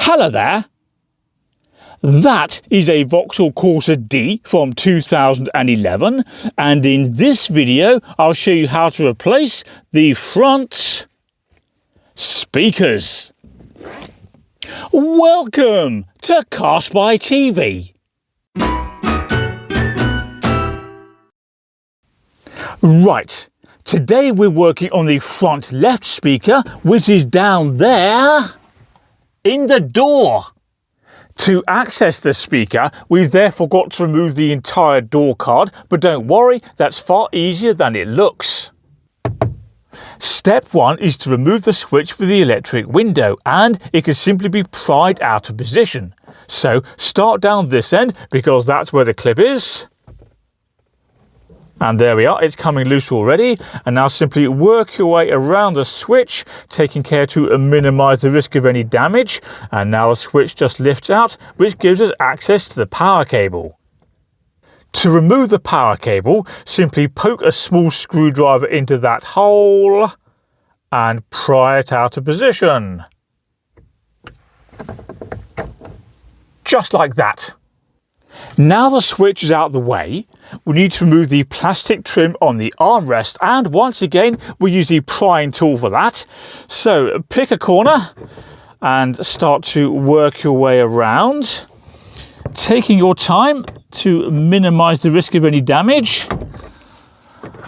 Hello there. That is a Vauxhall Corsa D from 2011, and in this video I'll show you how to replace the front speakers. Welcome to Cast by TV. Right, today we're working on the front left speaker, which is down there in the door. To access the speaker, we've therefore got to remove the entire door card, but don't worry, that's far easier than it looks. Step 1 is to remove the switch for the electric window, and it can simply be pried out of position. So start down this end, because that's where the clip is. And there we are, it's coming loose already. And now simply work your way around the switch, taking care to minimise the risk of any damage. And now the switch just lifts out, which gives us access to the power cable. To remove the power cable, simply poke a small screwdriver into that hole and pry it out of position. Just like that. Now the switch is out of the way, we need to remove the plastic trim on the armrest, and once again we use the prying tool for that. So pick a corner and start to work your way around, taking your time to minimise the risk of any damage.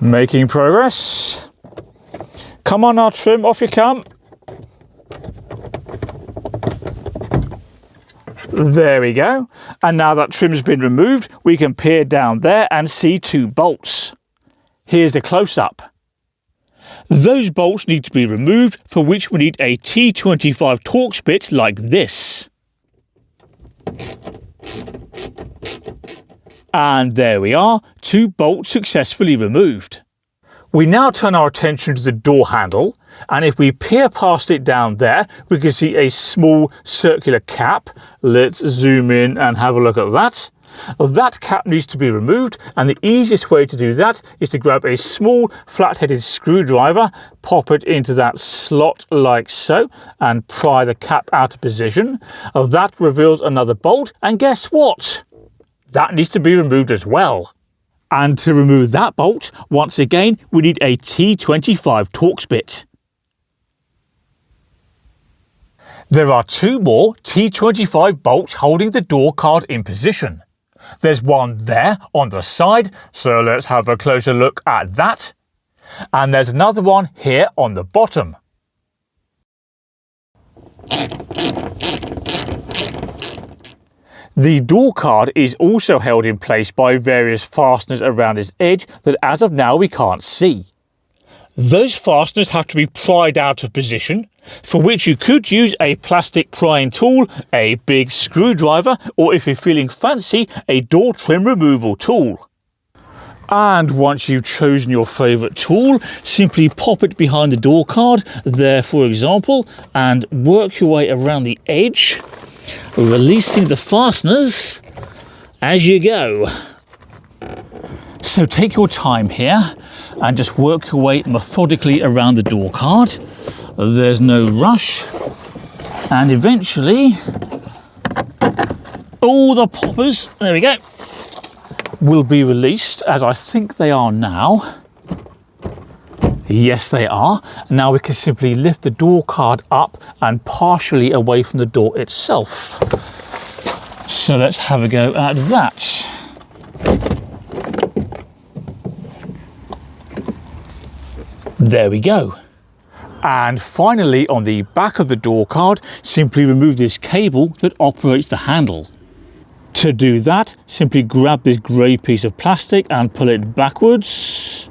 Making progress. Come on now, trim, off you come. There we go. And now that trim's been removed, we can peer down there and see two bolts. Here's a close-up. Those bolts need to be removed, for which we need a T25 Torx bit like this. And there we are, two bolts successfully removed. We now turn our attention to the door handle, and if we peer past it down there, we can see a small circular cap. Let's zoom in and have a look at that. That cap needs to be removed, and the easiest way to do that is to grab a small flat-headed screwdriver, pop it into that slot like so, and pry the cap out of position. That reveals another bolt, and guess what? That needs to be removed as well. And to remove that bolt, once again, we need a T25 Torx bit. There are two more T25 bolts holding the door card in position. There's one there on the side, so let's have a closer look at that. And there's another one here on the bottom. The door card is also held in place by various fasteners around its edge that as of now we can't see. Those fasteners have to be pried out of position, for which you could use a plastic prying tool, a big screwdriver, or if you're feeling fancy, a door trim removal tool. And once you've chosen your favourite tool, simply pop it behind the door card, there for example, and work your way around the edge, releasing the fasteners as you go. So take your time here and just work your way methodically around the door card. There's no rush, and eventually all the poppers, there we go, will be released, as I think they are now. Yes, they are. Now we can simply lift the door card up and partially away from the door itself. So let's have a go at that. There we go. And finally, on the back of the door card, simply remove this cable that operates the handle. To do that, simply grab this grey piece of plastic and pull it backwards,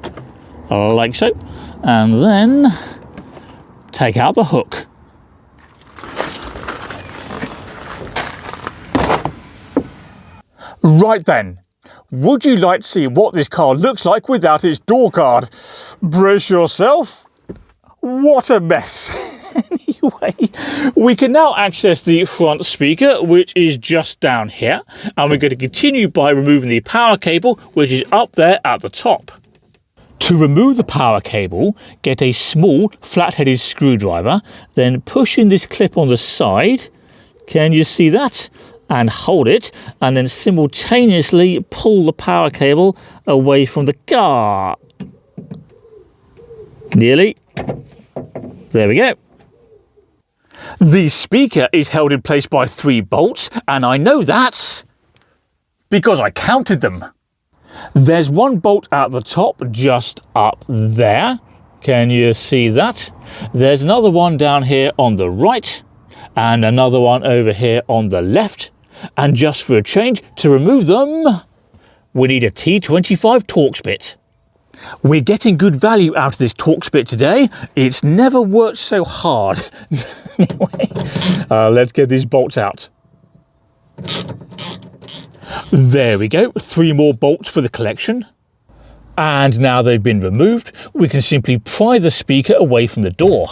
like so. And then take out the hook. Right then, would you like to see what this car looks like without its door card? Brace yourself. What a mess. Anyway, we can now access the front speaker, which is just down here, and we're going to continue by removing the power cable, which is up there at the top. To remove the power cable, get a small flat-headed screwdriver, then push in this clip on the side, Can you see that? And hold it, and then simultaneously pull the power cable away from the car. Nearly. There we go. The speaker is held in place by 3 bolts, and I know that because I counted them. There's 1 bolt at the top, just up there. Can you see that? There's another one down here on the right, and another one over here on the left. And just for a change, to remove them, we need a T25 Torx bit. We're getting good value out of this Torx bit today. It's never worked so hard. Anyway, let's get these bolts out. There we go, 3 more bolts for the collection. And now they've been removed, we can simply pry the speaker away from the door.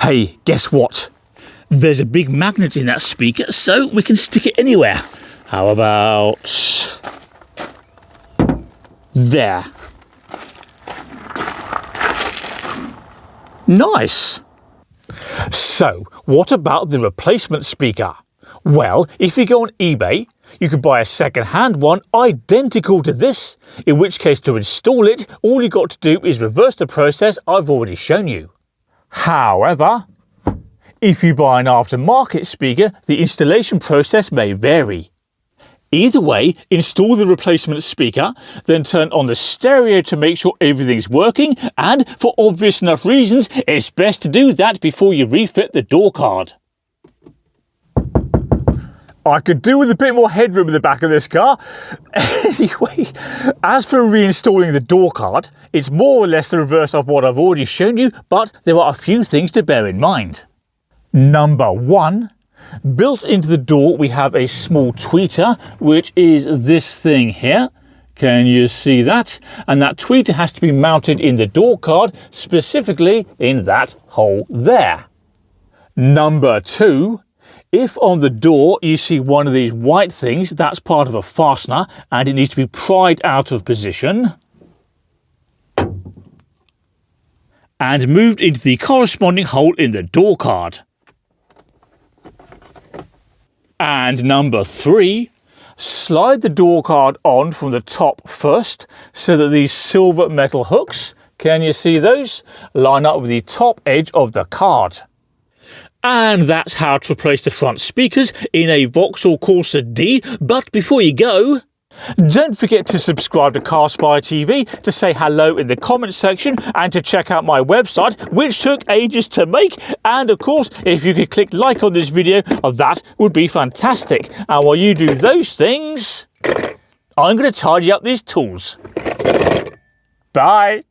Hey, guess what? There's a big magnet in that speaker, so we can stick it anywhere. How about there? Nice. So, what about the replacement speaker? Well, if you go on eBay, you could buy a second-hand one identical to this, in which case to install it, all you got to do is reverse the process I've already shown you. However, if you buy an aftermarket speaker, the installation process may vary. Either way, install the replacement speaker, then turn on the stereo to make sure everything's working, and for obvious enough reasons, it's best to do that before you refit the door card. I could do with a bit more headroom in the back of this car. Anyway, as for reinstalling the door card, it's more or less the reverse of what I've already shown you, but there are a few things to bear in mind. Number 1, built into the door we have a small tweeter, which is this thing here. Can you see that? And that tweeter has to be mounted in the door card, specifically in that hole there. Number 2, if on the door you see one of these white things, that's part of a fastener and it needs to be pried out of position and moved into the corresponding hole in the door card. And number 3, slide the door card on from the top first so that these silver metal hooks, can you see those, line up with the top edge of the card. And that's how to replace the front speakers in a Vauxhall Corsa D. But before you go, don't forget to subscribe to Car Spy TV, to say hello in the comment section, and to check out my website, which took ages to make. And of course, if you could click like on this video, that would be fantastic. And while you do those things, I'm going to tidy up these tools. Bye.